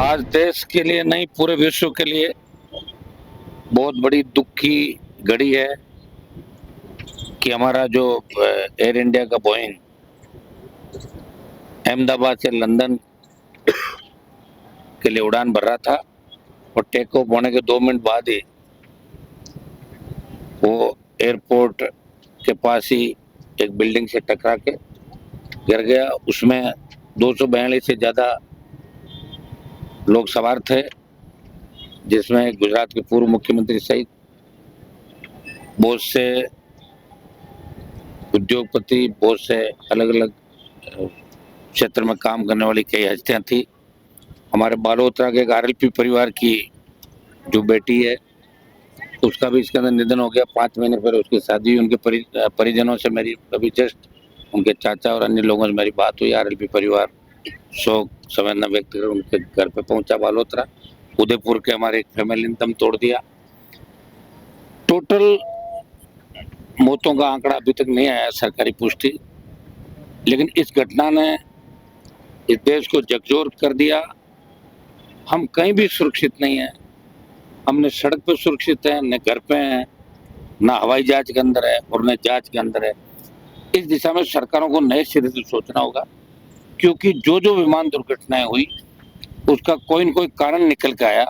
आज देश के लिए नहीं, पूरे विश्व के लिए बहुत बड़ी दुख की घड़ी है कि हमारा जो एयर इंडिया का बोइंग अहमदाबाद से लंदन के लिए उड़ान भर रहा था और टेक ऑफ होने के 2 मिनट बाद ही वो एयरपोर्ट के पास ही एक बिल्डिंग से टकरा के गिर गया। उसमें 242 से ज़्यादा लोग सवार थे, जिसमें गुजरात के पूर्व मुख्यमंत्री सहित बहुत से उद्योगपति, बहुत से अलग अलग क्षेत्र में काम करने वाली कई हस्तियां थी। हमारे बालोतरा के एक आरएलपी परिवार की जो बेटी है, उसका भी इसके अंदर निधन हो गया। 5 महीने पहले उसकी शादी हुई। उनके परिजनों से मेरी अभी जस्ट उनके चाचा और अन्य लोगों से मेरी बात हुई। आरएलपी परिवार शोक संवेदना व्यक्त कर उनके घर पे पहुंचा बालोतरा। उदयपुर के हमारे एक फैमिली ने दम तोड़ दिया। टोटल मौतों का आंकड़ा अभी तक नहीं आया सरकारी पुष्टि, लेकिन इस घटना ने इस देश को झकझोर कर दिया। हम कहीं भी सुरक्षित नहीं है, हमने सड़क पर सुरक्षित है, न घर पे हैं, न हवाई जहाज के अंदर है और न जहाज के अंदर है। इस दिशा में सरकारों को नए सिरे से सोचना होगा, क्योंकि जो जो विमान दुर्घटनाएं हुई उसका कोई न कोई कारण निकल के आया,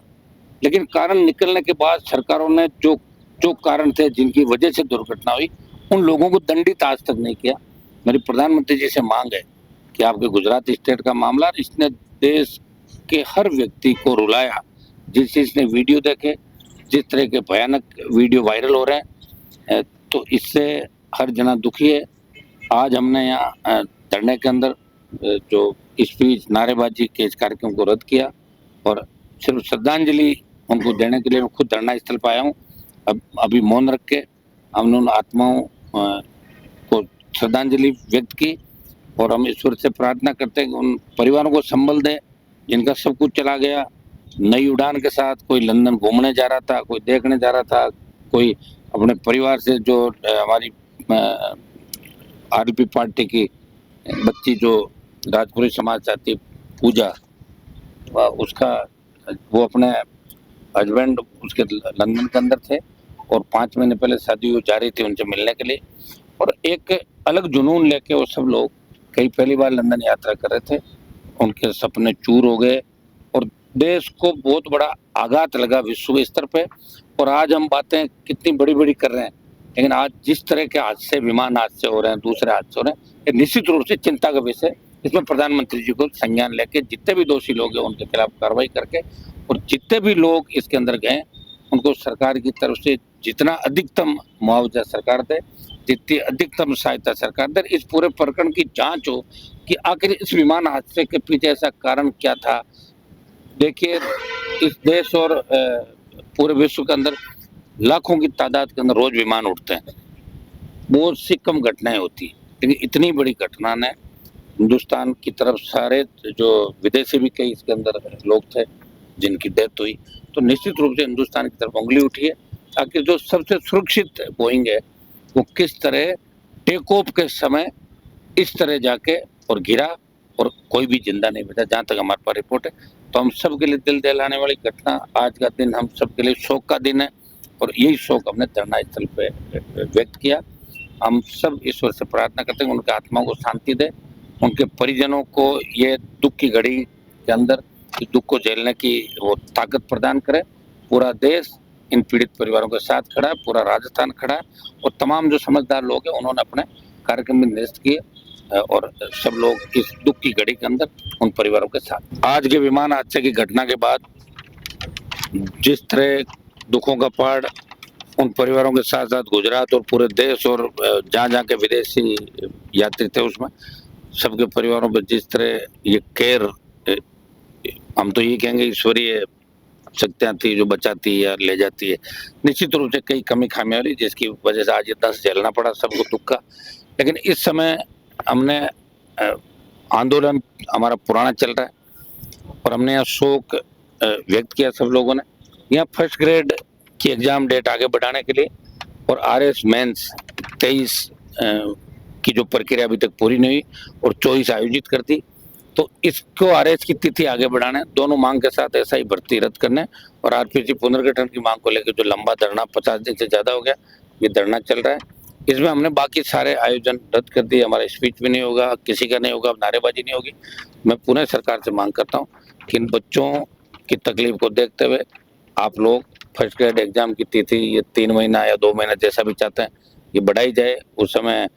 लेकिन कारण निकलने के बाद सरकारों ने जो जो कारण थे जिनकी वजह से दुर्घटना हुई, उन लोगों को दंडित आज तक नहीं किया। मेरी प्रधानमंत्री जी से मांग है कि आपके गुजरात स्टेट का मामला, इसने देश के हर व्यक्ति को रुलाया। जिसने वीडियो देखे, जिस तरह के भयानक वीडियो वायरल हो रहे हैं, तो इससे हर जना दुखी है। आज हमने यहाँ धरने के अंदर जो स्पीच, नारेबाजी के इस कार्यक्रम को रद्द किया और सिर्फ श्रद्धांजलि उनको देने के लिए मैं खुद धरना स्थल पर आया हूँ। अब अभी मौन रख के हमने उन आत्माओं को श्रद्धांजलि व्यक्त की और हम ईश्वर से प्रार्थना करते हैं कि उन परिवारों को संबल दे जिनका सब कुछ चला गया। नई उड़ान के साथ कोई लंदन घूमने जा रहा था, कोई देखने जा रहा था, कोई अपने परिवार से, जो हमारी आरएलपी पार्टी की बच्ची जो राजपुरी समाज चाहती पूजा, उसका वो अपने हस्बैंड उसके लंदन के अंदर थे और 5 महीने पहले शादी हो जा रही थी उनसे मिलने के लिए, और एक अलग जुनून लेके वो सब लोग कई पहली बार लंदन यात्रा कर रहे थे। उनके सपने चूर हो गए और देश को बहुत बड़ा आघात लगा विश्व स्तर पे। और आज हम बातें कितनी बड़ी बड़ी कर रहे हैं, लेकिन आज जिस तरह के हादसे, विमान हादसे हो रहे हैं, दूसरे हादसे हो रहे हैं, ये निश्चित रूप से चिंता का विषय। इसमें प्रधानमंत्री जी को संज्ञान लेके जितने भी दोषी लोग हैं उनके खिलाफ कार्रवाई करके, और जितने भी लोग इसके अंदर गए उनको सरकार की तरफ से जितना अधिकतम मुआवजा सरकार दे, जितनी अधिकतम सहायता सरकार दे। इस पूरे प्रकरण की जांच हो कि आखिर इस विमान हादसे के पीछे ऐसा कारण क्या था। देखिए, इस देश और पूरे विश्व के अंदर लाखों की तादाद के अंदर रोज विमान उठते हैं, बहुत सी कम घटनाएं होती, लेकिन इतनी बड़ी घटना ने हिंदुस्तान की तरफ सारे जो विदेशी भी कई इसके अंदर लोग थे जिनकी डेथ हुई, तो निश्चित रूप से हिंदुस्तान की तरफ उंगली उठी है। आखिर जो सबसे सुरक्षित बोइंग है वो किस तरह टेक ऑफ के समय इस तरह जाके और गिरा और कोई भी जिंदा नहीं बचा, जहाँ तक हमारे पास रिपोर्ट है। तो हम सब के लिए दिल दहलाने वाली घटना, आज का दिन हम सब के लिए शोक का दिन है और यही शोक हमने धरना स्थल पे व्यक्त किया। हम सब ईश्वर से प्रार्थना करते हैं उनके आत्माओं को शांति दे, उनके परिजनों को ये दुख की घड़ी के अंदर इस दुख को झेलने की वो ताकत प्रदान करे। पूरा देश इन पीड़ित परिवारों के साथ खड़ा है, पूरा राजस्थान खड़ा है और तमाम जो समझदार लोग हैं उन्होंने अपने कार्यक्रम में निरस्त किए और सब लोग इस दुख की घड़ी के अंदर उन परिवारों के साथ। आज के विमान हादसे की घटना के बाद जिस तरह दुखों का पहाड़ उन परिवारों के साथ साथ गुजरात और पूरे देश और जहाँ जहाँ के विदेशी यात्री थे उसमें सबके परिवारों पर जिस तरह ये केयर, हम तो ये कहेंगे ईश्वरीय शक्तियाँ थी जो बचाती है या ले जाती है। निश्चित रूप से कई कमी खामियां वाली जिसकी वजह से आज ये दस झेलना पड़ा सबको दुख का। लेकिन इस समय हमने आंदोलन हमारा पुराना चल रहा है और हमने यहाँ शोक व्यक्त किया सब लोगों ने। यहाँ फर्स्ट ग्रेड की एग्जाम डेट आगे बढ़ाने के लिए और आरएस मेंस 23 की जो प्रक्रिया अभी तक पूरी नहीं हुई और 24 आयोजित कर दी। तो इसको आरएस की तिथि आगे बढ़ाना है। दोनों मांग के साथ ऐसा ही भर्ती रद्द करने और आरपीसी पुनर्गठन की मांग को लेकर जो लंबा धरना 50 दिन से ज्यादा हो गया, ये धरना चल रहा है। इसमें हमने बाकी सारे आयोजन रद्द कर दिए, हमारा स्पीच भी नहीं होगा, किसी का नहीं होगा, नारेबाजी नहीं होगी। मैं पुनः सरकार से मांग करता हूँ कि इन बच्चों की तकलीफ को देखते हुए आप लोग फर्स्ट ग्रेड एग्जाम की तिथि ये 3 महीना या 2 महीना जैसा भी चाहते हैं ये बढ़ाई जाए। उस समय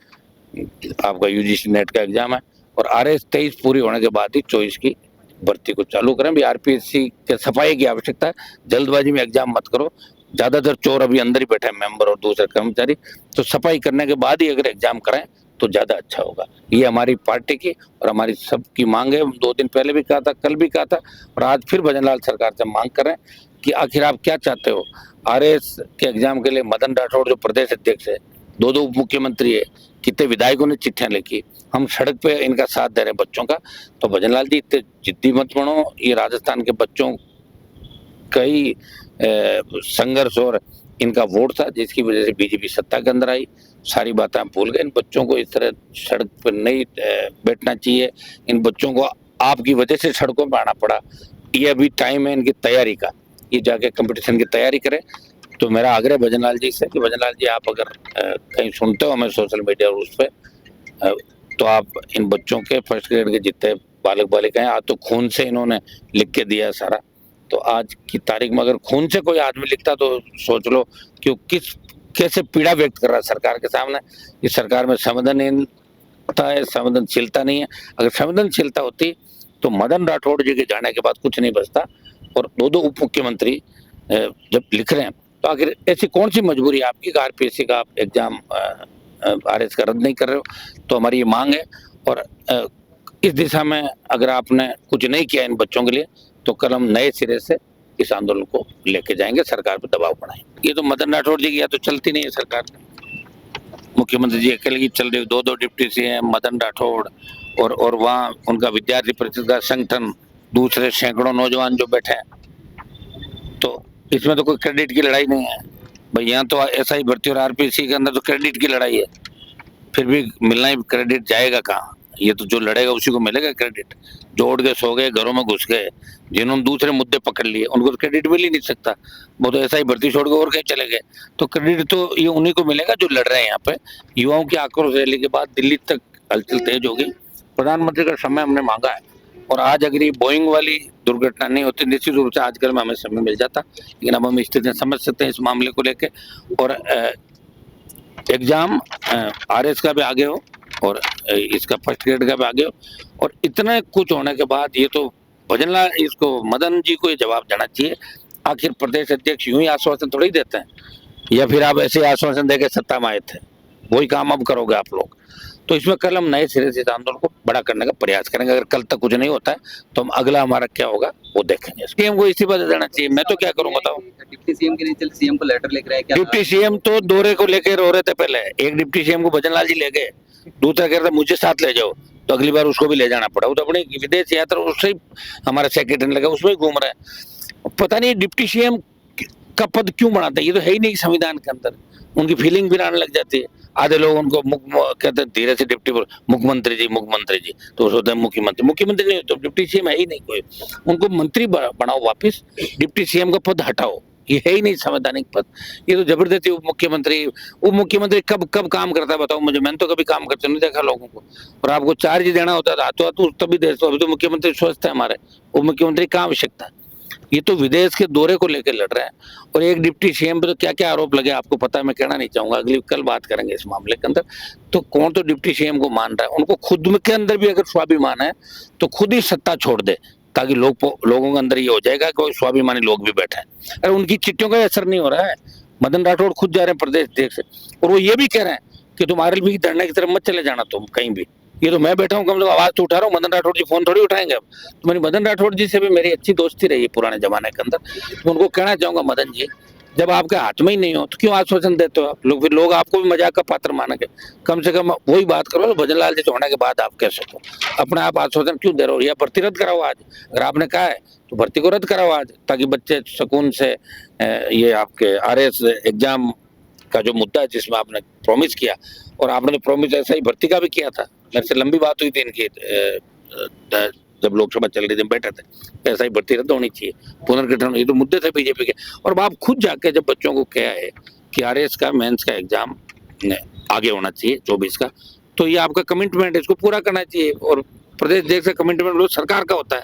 आपका यूजीसी नेट का एग्जाम है और आरएस 23 पूरी होने के बाद ही 24 की भर्ती को चालू करें। भी आरपीएससी के सफाई की आवश्यकता है, जल्दबाजी में एग्जाम मत करो। ज्यादातर चोर अभी अंदर ही बैठे हैं, मेंबर और दूसरे कर्मचारी, तो सफाई करने के बाद ही अगर एग्जाम कराएं तो ज्यादा अच्छा होगा। ये हमारी पार्टी की और हमारी सबकी मांग है। 2 दिन पहले भी कहा था, कल भी कहा था और आज फिर भजनलाल सरकार से मांग कर रहे हैं कि आखिर आप क्या चाहते हो। आरएस के एग्जाम के लिए मदन राठौड़ जो प्रदेश अध्यक्ष है, 2 उप मुख्यमंत्री है, कितने विधायकों ने चिट्ठियां लिखी, हम सड़क पे इनका साथ दे रहे हैं बच्चों का। तो भजनलाल जी इतने जिद्दी मत बनो। ये राजस्थान के बच्चों का ही संघर्ष और इनका वोट था जिसकी वजह से बीजेपी सत्ता के अंदर आई। सारी बातें आप भूल गए। इन बच्चों को इस तरह सड़क पर नहीं बैठना चाहिए। इन बच्चों को आपकी वजह से सड़कों पर आना पड़ा। ये अभी टाइम है इनकी तैयारी का, ये जाके कंपटीशन की तैयारी करें। तो मेरा आग्रह भजनलाल जी से कि भजनलाल जी आप अगर कहीं सुनते हो हमें सोशल मीडिया और उस पर, तो आप इन बच्चों के फर्स्ट ग्रेड के जितने बालक बालिकाएं, आज तो खून से इन्होंने लिख के दिया सारा। तो आज की तारीख में अगर खून से कोई आदमी लिखता तो सोच लो कि किस कैसे पीड़ा व्यक्त कर रहा है सरकार के सामने। इस सरकार में संवेदनहीनता है, संवेदनशीलता नहीं है। अगर संवेदनशीलता होती तो मदन राठौड़ जी के जाने के बाद कुछ नहीं बचता। और 2 उप मुख्यमंत्री जब लिख रहे हैं तो आखिर ऐसी कौन सी मजबूरी है आपकी कि आरपीएससी का आप एग्जाम आरएस का रद्द नहीं कर रहे हो। तो हमारी ये मांग है और इस दिशा में अगर आपने कुछ नहीं किया इन बच्चों के लिए तो कल हम नए सिरे से इस आंदोलन को लेके जाएंगे, सरकार पर दबाव बनाएंगे। ये तो मदन राठौड़ जी की या तो चलती नहीं है सरकार, मुख्यमंत्री जी अकेले की चल रही है। 2 डिप्टी सीएम मदन राठौड़ और वहाँ उनका विद्यार्थी परिषद का संगठन, दूसरे सैकड़ों नौजवान जो बैठे हैं। तो इसमें तो कोई क्रेडिट की लड़ाई नहीं है भाई। यहाँ तो ऐसा ही भर्ती और आरपीएससी के अंदर तो क्रेडिट की लड़ाई है। फिर भी मिलना ही क्रेडिट जाएगा कहाँ। ये तो जो लड़ेगा उसी को मिलेगा क्रेडिट। जो उड़ के सो गए, घरों में घुस गए, जिन्होंने दूसरे मुद्दे पकड़ लिए उनको तो क्रेडिट मिल ही नहीं सकता। वो तो ऐसा ही भर्ती छोड़ के और कहीं चले गए। तो क्रेडिट तो ये उन्हीं को मिलेगा जो लड़ रहे हैं। यहाँ पे युवाओं की आक्रोश रैली के बाद दिल्ली तक हलचल तेज हो गई। प्रधानमंत्री का समय हमने मांगा है और आज अगर ये बोइंग वाली दुर्घटना नहीं होती निश्चित रूप से आजकल में हमें समय मिल जाता। लेकिन अब हम स्थितियां समझ सकते हैं इस मामले को लेके। और एग्जाम आरएस का भी आगे हो और इसका फर्स्ट ग्रेड का भी आगे हो। और इतने कुछ होने के बाद ये तो भजनलाल इसको मदन जी को ये जवाब देना चाहिए। आखिर प्रदेश अध्यक्ष यूं ही आश्वासन थोड़ी देते हैं, या फिर आप ऐसे आश्वासन देके सत्ता में आए थे, वही काम अब करोगे आप लोग। तो इसमें कल हम नए सिरे से इस आंदोलन को बड़ा करने का प्रयास करेंगे। अगर कल तक कुछ नहीं होता है तो हम अगला हमारा क्या होगा वो देखेंगे। सीएम को इस्तीफा दे देना चाहिए। मैं तो क्या करूँ बताओ। डिप्टी सीएम के लिए सीएम को लेटर लिख रहे हैं क्या? डिप्टी सीएम तो दौरे को लेकर रो रहे थे पहले। एक डिप्टी सीएम को भजनलाल जी ले गए, दूसरा कह रहे मुझे साथ ले जाओ, तो अगली बार उसको भी ले जाना पड़ा। वो तो अपनी विदेश यात्रा उससे ही हमारा सेक्रेटरी लगा, उसमें ही घूम रहे हैं। पता नहीं डिप्टी सीएम का पद क्यों बनाते हैं, ये तो है ही नहीं संविधान के अंदर। उनकी फीलिंग भी आने लग जाती है। आधे लोग उनको कहते हैं धीरे से डिप्टी मुख्यमंत्री जी, तो सोचते हैं मुख्यमंत्री नहीं तो डिप्टी सीएम है ही नहीं कोई। उनको मंत्री बनाओ वापिस, डिप्टी सीएम का पद हटाओ। ये है ही नहीं संवैधानिक पद। ये तो जबरदस्ती उप मुख्यमंत्री कब काम करता है बताओ मुझे। मैंने तो कभी काम करते नहीं देखा लोगों को। और आपको चार्ज देना होता है तो तभी दे। अभी तो मुख्यमंत्री स्वस्थ है हमारे, उप मुख्यमंत्री कहाँ आवश्यकता है। ये तो विदेश के दौरे को लेकर लड़ रहे हैं। और एक डिप्टी सीएम पे तो क्या क्या आरोप लगे आपको पता है, मैं कहना नहीं चाहूंगा, कल बात करेंगे इस मामले के अंदर। तो कौन तो डिप्टी सीएम को मान रहा है। उनको खुद के अंदर भी अगर स्वाभिमान है तो खुद ही सत्ता छोड़ दे, ताकि लोगों के अंदर ये हो जाएगा कि स्वाभिमानी लोग भी बैठे हैं। अरे उनकी चिट्ठियों का असर नहीं हो रहा है। मदन राठौड़ खुद जा रहे हैं प्रदेश अध्यक्ष और वो ये भी कह रहे हैं कि तुम आरएलबी की धरने की तरफ मत चले जाना तुम कहीं भी। ये तो मैं बैठा हूँ कम से कम आवाज तो उठा रहा हूँ। मदन राठौड़ जी फोन थोड़ी उठाएंगे अब। तो मेरी मदन राठौड़ जी से भी मेरी अच्छी दोस्ती रही है पुराने जमाने के अंदर। तो उनको कहना चाहूंगा मदन जी, जब आपके हाथ में ही नहीं हो तो क्यों आश्वासन देते हो आप लोग। फिर लोग आपको भी मजाक का पात्र मानेंगे। कम से कम वही बात करो भजनलाल जी होने के बाद आप कह सको। अपने आप आश्वासन क्यों दे रहे हो। या भर्ती रद्द कराओ आज, अगर आपने कहा है तो भर्ती को रद्द कराओ आज, ताकि बच्चे सुकून से ये आपके आरएस एग्जाम का जो मुद्दा है जिसमें आपने प्रॉमिस किया, और आपने प्रॉमिस ऐसा ही भर्ती का भी किया था। मेरे से लंबी बात हुई थी इनकी जब लोकसभा चल रही थी बैठे थे, ऐसा ही भर्ती रद्द होनी चाहिए, पुनर्गठन, ये तो मुद्दे थे बीजेपी के। और आप खुद जाके जब बच्चों को कहा है कि आरएस का मेंस का एग्जाम आगे होना चाहिए 24 का, तो ये आपका कमिटमेंट है, इसको पूरा करना चाहिए। और प्रदेश देश का कमिटमेंट सरकार का होता है।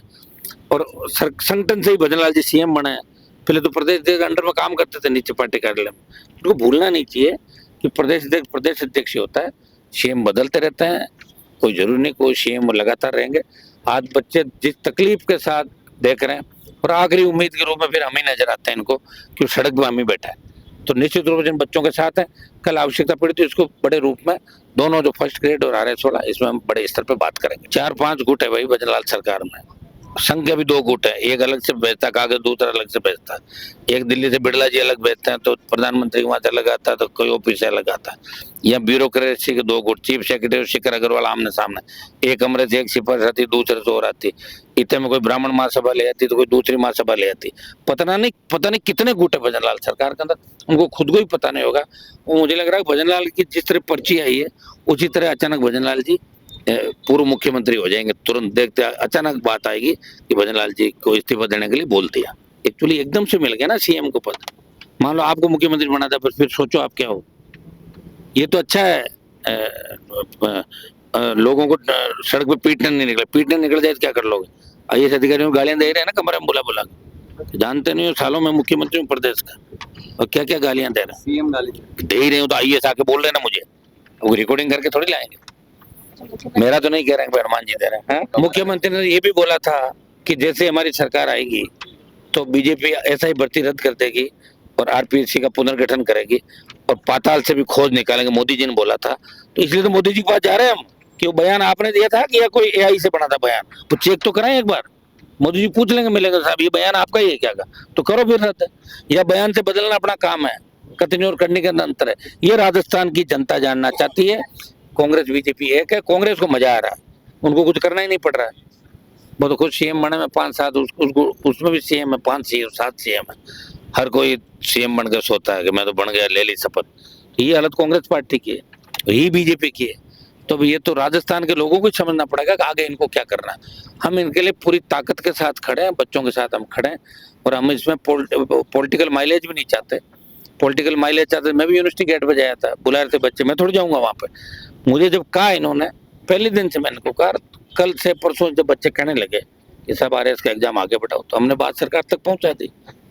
और संगठन से ही भजन लाल जी सीएम बने हैं, पहले तो प्रदेश अध्यक्ष के अंडर में काम करते थे नीचे पार्टी कार्यालय में। उनको भूलना नहीं चाहिए कि प्रदेश अध्यक्ष ही होता है, सीएम बदलते रहते हैं, कोई जरूरी नहीं कोई सीएम लगातार रहेंगे। आज बच्चे जिस तकलीफ के साथ देख रहे हैं, और आखिरी उम्मीद के रूप में फिर हम ही नजर आते हैं इनको कि सड़क पर हम ही बैठा है, तो निश्चित रूप से इन बच्चों के साथ है। कल आवश्यकता पड़ी तो इसको बड़े रूप में दोनों जो फर्स्ट ग्रेड और आरएस वाला, इसमें हम बड़े स्तर पे बात करेंगे। 4-5 गुट है भाई भजनलाल सरकार में, संघ के भी 2 गुट है, एक अलग से भेजता कागज, दूसरा अलग से भेजता है। एक दिल्ली से बिड़ला जी अलग भेजते हैं तो प्रधानमंत्री वहां से अलग आता है, तो कोई ऑफिस से अलग आता है। या ब्यूरोक्रेसी के 2 गुट, चीफ सेक्रेटरी शिखर अग्रवाल आमने सामने, एक कमरे से एक सिफारिश आती, दूसरे से और आती। इतने में कोई ब्राह्मण महासभा ले आती तो कोई दूसरी महासभा ले आती। पता नहीं कितने गुट है भजनलाल सरकार के अंदर, उनको खुद को ही पता नहीं होगा। वो मुझे लग रहा है भजनलाल की जिस तरह पर्ची आई है उसी तरह अचानक भजनलाल जी पूर्व मुख्यमंत्री हो जाएंगे। तुरंत देखते अचानक बात आएगी कि भजनलाल जी को इस्तीफा देने के लिए बोल दिया। एक्चुअली एकदम से मिल गया ना सीएम को पद। मान लो आपको मुख्यमंत्री बना था, फिर सोचो आप क्या हो। ये तो अच्छा है, लोगों को सड़क पे पीटने निकल जाए तो क्या कर लोगे। आईएएस अधिकारियों को गालियां दे रहे हैं ना कमरे में बुला के, जानते नहीं हो सालों में मुख्यमंत्री हूँ प्रदेश का, और क्या क्या गालियां दे रहे हैं। सीएम गाली दे ही रहे हो तो आईएएस आके बोल रहे ना मुझे, वो रिकॉर्डिंग करके थोड़ी लाएंगे। मेरा तो नहीं कह रहे हैं हनुमान जी दे रहे हैं। मुख्यमंत्री ने ये भी बोला था कि जैसे हमारी सरकार आएगी तो बीजेपी ऐसा ही भर्ती रद्द कर देगी और आरपीएससी का पुनर्गठन करेगी और पाताल से भी खोज निकालेंगे, मोदी जी ने बोला था। तो इसलिए तो मोदी जी के पास जा रहे हैं हम कि वो बयान आपने दिया था कि या कोई एआई से बना था बयान, तो चेक तो कराएं एक बार। मोदी जी पूछ लेंगे, मिलेगा साहब ये बयान आपका ही है क्या का, तो करो फिर रद्द। या बयान से बदलना अपना काम है, कतनी और करने के अंदर अंतर है। ये राजस्थान की जनता जानना चाहती है। कांग्रेस बीजेपी एक है, कांग्रेस को मजा आ रहा है, उनको कुछ करना ही नहीं पड़ रहा है। वो तो खुद सीएम बने में 5-7, उसको उसमें भी सीएम है, 5-7 सीएम है। हर कोई सीएम बनकर सोता है कि मैं तो बन गया, ले ली शपथ। ये हालत कांग्रेस पार्टी की है, यही बीजेपी की है। तो ये तो राजस्थान के लोगों को समझना पड़ेगा कि आगे इनको क्या करना है। हम इनके लिए पूरी ताकत के साथ खड़े हैं, बच्चों के साथ हम खड़े हैं, और हम इसमें पॉलिटिकल माइलेज भी नहीं चाहते। पॉलिटिकल माइलेज चाहते, मैं भी यूनिवर्सिटी गेट पे जाया था, बुला रहे थे बच्चे, मैं थोड़ी जाऊंगा वहां पे। मुझे जब कहा इन्होंने, पहले दिन से मैंने को कहा, कल से परसों जब बच्चे कहने लगे कि सब आरएस का एग्जाम आगे बढ़ाओ, तो हमने बात सरकार तक पहुंचा दी।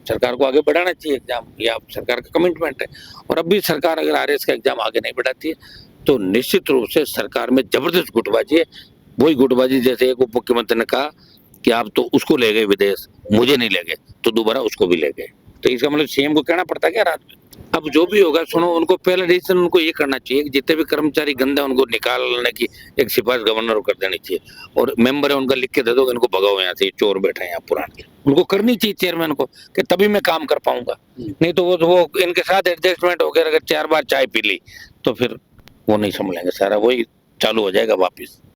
सरकार को आगे बढ़ाना चाहिए एग्जाम, ये आप सरकार का कमिटमेंट है। और अब भी सरकार अगर आरएस का एग्जाम आगे नहीं बढ़ाती है तो निश्चित रूप से सरकार में जबरदस्त गुटबाजी है। वही गुटबाजी जैसे एक उप मुख्यमंत्री ने कहा कि आप तो उसको ले गए विदेश, मुझे नहीं ले गए, तो दोबारा उसको भी ले गए। तो इसका मतलब सीएम को कहना पड़ता है क्या रात में। अब जो भी होगा सुनो, उनको पहले डिसीजन उनको ये करना चाहिए कि जितने भी कर्मचारी गंदे उनको निकालने की एक सिफारिश गवर्नर को कर देनी चाहिए, और मेंबर है उनका लिख के दे दो इनको भगाओ यहाँ से, चोर बैठे हैं यहाँ पुराने। उनको करनी चाहिए चेयरमैन को कि तभी मैं काम कर पाऊंगा, नहीं तो वो इनके साथ एडजस्टमेंट होकर अगर 4 बार चाय पी ली तो फिर वो नहीं संभलेंगे, सारा वही चालू हो जाएगा वापिस।